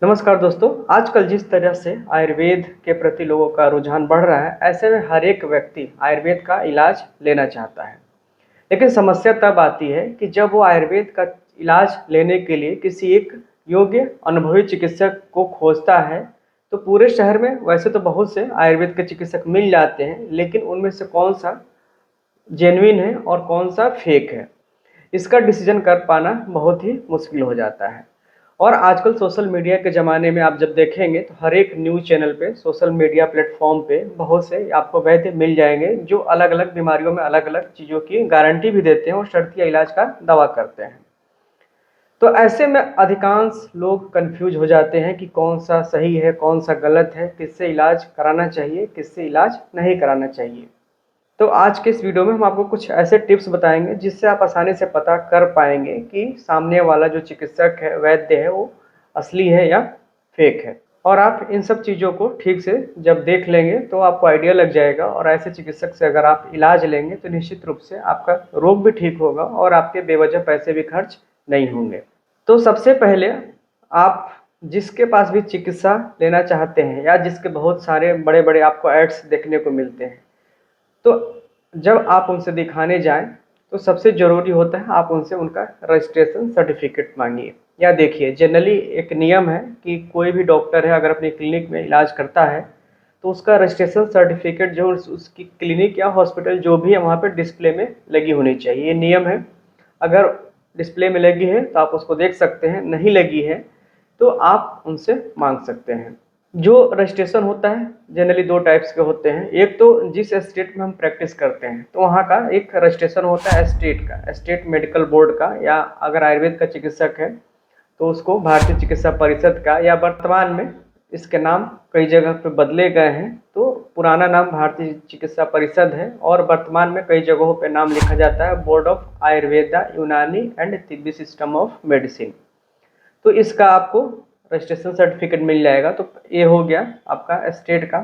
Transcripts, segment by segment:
नमस्कार दोस्तों। आजकल जिस तरह से आयुर्वेद के प्रति लोगों का रुझान बढ़ रहा है, ऐसे में हर एक व्यक्ति आयुर्वेद का इलाज लेना चाहता है। लेकिन समस्या तब आती है कि जब वो आयुर्वेद का इलाज लेने के लिए किसी एक योग्य अनुभवी चिकित्सक को खोजता है। तो पूरे शहर में वैसे तो बहुत से आयुर्वेद के चिकित्सक मिल जाते हैं, लेकिन उनमें से कौन सा जेन्युइन है और कौन सा फेक है, इसका डिसीजन कर पाना बहुत ही मुश्किल हो जाता है। और आजकल सोशल मीडिया के ज़माने में आप जब देखेंगे तो हर एक न्यूज़ चैनल पे, सोशल मीडिया प्लेटफॉर्म पे बहुत से आपको वैद्य मिल जाएंगे जो अलग अलग बीमारियों में अलग अलग चीज़ों की गारंटी भी देते हैं और शर्तिया इलाज का दावा करते हैं। तो ऐसे में अधिकांश लोग कंफ्यूज हो जाते हैं कि कौन सा सही है, कौन सा गलत है, किससे इलाज कराना चाहिए, किससे इलाज नहीं कराना चाहिए। तो आज के इस वीडियो में हम आपको कुछ ऐसे टिप्स बताएंगे जिससे आप आसानी से पता कर पाएंगे कि सामने वाला जो चिकित्सक है, वैद्य है, वो असली है या फेक है। और आप इन सब चीज़ों को ठीक से जब देख लेंगे तो आपको आइडिया लग जाएगा, और ऐसे चिकित्सक से अगर आप इलाज लेंगे तो निश्चित रूप से आपका रोग भी ठीक होगा और आपके बेवजह पैसे भी खर्च नहीं होंगे। तो सबसे पहले आप जिसके पास भी चिकित्सा लेना चाहते हैं या जिसके बहुत सारे बड़े बड़े आपको एड्स देखने को मिलते हैं, तो जब आप उनसे दिखाने जाएं तो सबसे ज़रूरी होता है आप उनसे उनका रजिस्ट्रेशन सर्टिफिकेट मांगिए। या देखिए, जनरली एक नियम है कि कोई भी डॉक्टर है अगर अपनी क्लिनिक में इलाज करता है तो उसका रजिस्ट्रेशन सर्टिफिकेट जो उसकी क्लिनिक या हॉस्पिटल जो भी है वहाँ पर डिस्प्ले में लगी होनी चाहिए। ये नियम है। अगर डिस्प्ले में लगी है तो आप उसको देख सकते हैं, नहीं लगी है तो आप उनसे मांग सकते हैं। जो रजिस्ट्रेशन होता है जनरली दो टाइप्स के होते हैं। एक तो जिस स्टेट में हम प्रैक्टिस करते हैं तो वहाँ का एक रजिस्ट्रेशन होता है स्टेट का, स्टेट मेडिकल बोर्ड का, या अगर आयुर्वेद का चिकित्सक है तो उसको भारतीय चिकित्सा परिषद का, या वर्तमान में इसके नाम कई जगह पे बदले गए हैं। तो पुराना नाम भारतीय चिकित्सा परिषद है और वर्तमान में कई जगहों पे नाम लिखा जाता है बोर्ड ऑफ आयुर्वेदा यूनानी एंड तिब्बती सिस्टम ऑफ मेडिसिन। तो इसका आपको रजिस्ट्रेशन सर्टिफिकेट मिल जाएगा। तो ये हो गया आपका स्टेट का।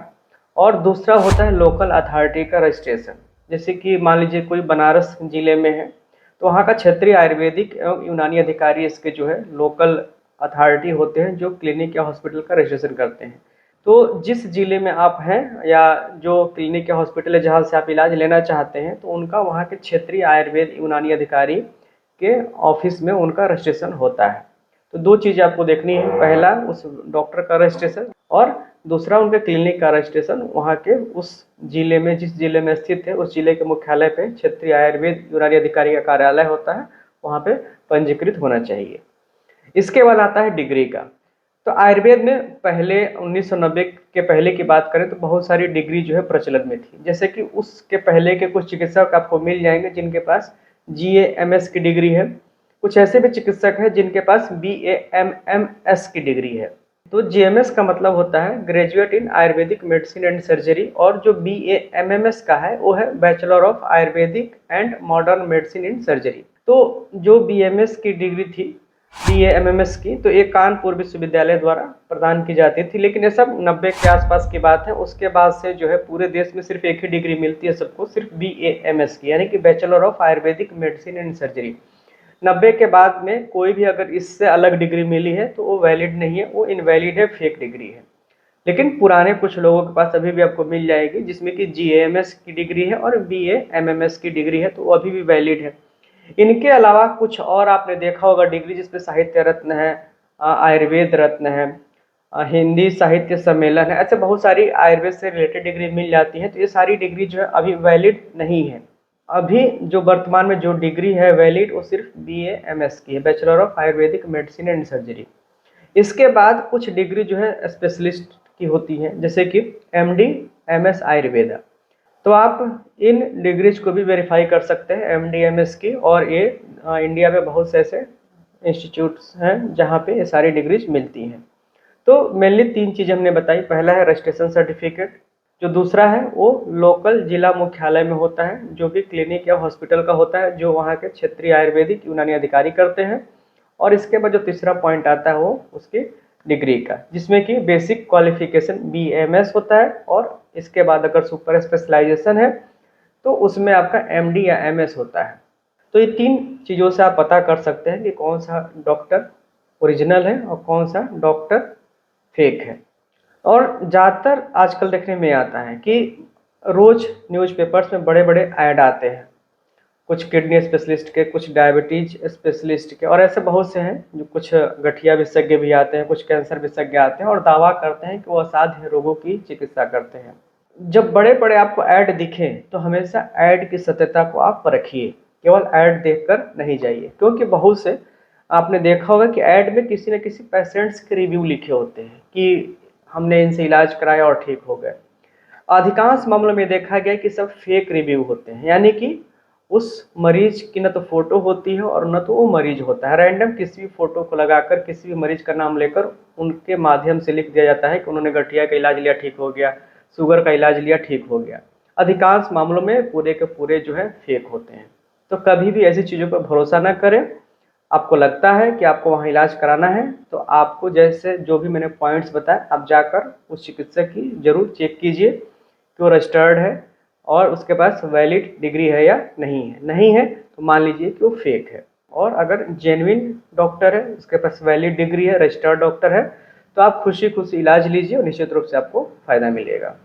और दूसरा होता है लोकल अथॉरिटी का रजिस्ट्रेशन। जैसे कि मान लीजिए कोई बनारस जिले में है तो वहाँ का क्षेत्रीय आयुर्वेदिक एवं यूनानी अधिकारी इसके जो है लोकल अथॉरिटी होते हैं जो क्लिनिक या हॉस्पिटल का रजिस्ट्रेशन करते हैं। तो जिस जिले में आप हैं या जो क्लिनिक या हॉस्पिटल है जहाँ से आप इलाज लेना चाहते हैं तो उनका वहाँ के क्षेत्रीय आयुर्वेद यूनानी अधिकारी के ऑफिस में उनका रजिस्ट्रेशन होता है। तो दो चीज़ आपको देखनी है, पहला उस डॉक्टर का रजिस्ट्रेशन और दूसरा उनके क्लिनिक का रजिस्ट्रेशन वहाँ के उस जिले में, जिस जिले में स्थित है उस जिले के मुख्यालय पे क्षेत्रीय आयुर्वेद यूनानी अधिकारी का कार्यालय होता है, वहाँ पे पंजीकृत होना चाहिए। इसके बाद आता है डिग्री का। तो आयुर्वेद में पहले 1990 के पहले की बात करें तो बहुत सारी डिग्री जो है प्रचलन में थी। जैसे कि उसके पहले के कुछ चिकित्सक आपको मिल जाएंगे जिनके पास GAMS की डिग्री है। कुछ ऐसे भी चिकित्सक हैं जिनके पास BAMMS की डिग्री है। तो GMS का मतलब होता है graduate in Ayurvedic medicine and surgery, और जो BAMMS का है वो है bachelor of Ayurvedic and modern medicine in surgery. तो जो BMS की डिग्री थी, BAMMS की, तो ये कानपुर विश्वविद्यालय द्वारा प्रदान की जाती थी। लेकिन ये सब 90 के आसपास की बात है। उसके बाद से जो है पूरे देश में सिर्फ एक ही डिग्री मिलती है सबको, सिर्फ BAMS की, यानी कि bachelor of Ayurvedic medicine and surgery. 90 के बाद में कोई भी अगर इससे अलग डिग्री मिली है तो वो वैलिड नहीं है, वो इनवैलिड है, फेक डिग्री है। लेकिन पुराने कुछ लोगों के पास अभी भी आपको मिल जाएगी जिसमें कि GAMS की डिग्री है और BAMMS की डिग्री है, तो वो अभी भी वैलिड है। इनके अलावा कुछ और आपने देखा होगा डिग्री जिसमें साहित्य रत्न है, आयुर्वेद रत्न है, हिंदी साहित्य सम्मेलन है, ऐसे बहुत सारी आयुर्वेद से रिलेटेड डिग्री मिल जाती है। तो ये सारी डिग्री जो है अभी वैलिड नहीं है। अभी जो वर्तमान में जो डिग्री है वैलिड वो सिर्फ BAMS की है, bachelor of Ayurvedic medicine and surgery. इसके बाद कुछ डिग्री जो है स्पेशलिस्ट की होती है, जैसे कि MD MS आयुर्वेदा। तो आप इन डिग्रीज को भी वेरीफाई कर सकते हैं MD MS की, और ये इंडिया में बहुत से ऐसे इंस्टीट्यूट्स हैं जहाँ पे ये सारी डिग्रीज मिलती हैं। तो मेनली तीन चीज़ हमने बताई। पहला है रजिस्ट्रेशन सर्टिफिकेट, जो दूसरा है वो लोकल जिला मुख्यालय में होता है जो कि क्लिनिक या हॉस्पिटल का होता है, जो वहाँ के क्षेत्रीय आयुर्वेदिक यूनानी अधिकारी करते हैं। और इसके बाद जो तीसरा पॉइंट आता है वो उसकी डिग्री का, जिसमें कि बेसिक क्वालिफिकेशन BAMS होता है, और इसके बाद अगर सुपर स्पेशलाइजेशन है तो उसमें आपका MD या MS होता है। तो ये तीन चीज़ों से आप पता कर सकते हैं कि कौन सा डॉक्टर ओरिजिनल है और कौन सा डॉक्टर फेक है। और ज़्यादातर आजकल देखने में आता है कि रोज़ न्यूज़पेपर्स में बड़े-बड़े ऐड आते हैं, कुछ किडनी स्पेशलिस्ट के, कुछ डायबिटीज स्पेशलिस्ट के, और ऐसे बहुत से हैं जो कुछ गठिया विशेषज्ञ भी आते हैं, कुछ कैंसर विशेषज्ञ आते हैं और दावा करते हैं कि वो असाध्य रोगों की चिकित्सा करते हैं। जब बड़े-बड़े आपको ऐड दिखें तो हमेशा ऐड की सत्यता को आप परखिए, केवल ऐड देखकर नहीं जाइए, क्योंकि बहुत से आपने देखा होगा कि ऐड में किसी न किसी पेशेंट्स के रिव्यू लिखे होते हैं कि हमने इनसे इलाज कराया और ठीक हो गए। अधिकांश मामलों में देखा गया कि सब फेक रिव्यू होते हैं, यानी कि उस मरीज की न तो फोटो होती है और न तो वो मरीज होता है। रैंडम किसी भी फोटो को लगाकर किसी भी मरीज का नाम लेकर उनके माध्यम से लिख दिया जाता है कि उन्होंने गठिया का इलाज लिया ठीक हो गया, शुगर का इलाज लिया ठीक हो गया। अधिकांश मामलों में पूरे के पूरे जो है फेक होते हैं। तो कभी भी ऐसी चीज़ों पर भरोसा ना करें। आपको लगता है कि आपको वहाँ इलाज कराना है तो आपको जैसे जो भी मैंने पॉइंट्स बताए आप जाकर उस चिकित्सक की जरूर चेक कीजिए कि वो रजिस्टर्ड है और उसके पास वैलिड डिग्री है या नहीं है। नहीं है तो मान लीजिए कि वो फेक है। और अगर जेन्युइन डॉक्टर है, उसके पास वैलिड डिग्री है, रजिस्टर्ड डॉक्टर है, तो आप खुशी खुशी इलाज लीजिए और निश्चित रूप से आपको फ़ायदा मिलेगा।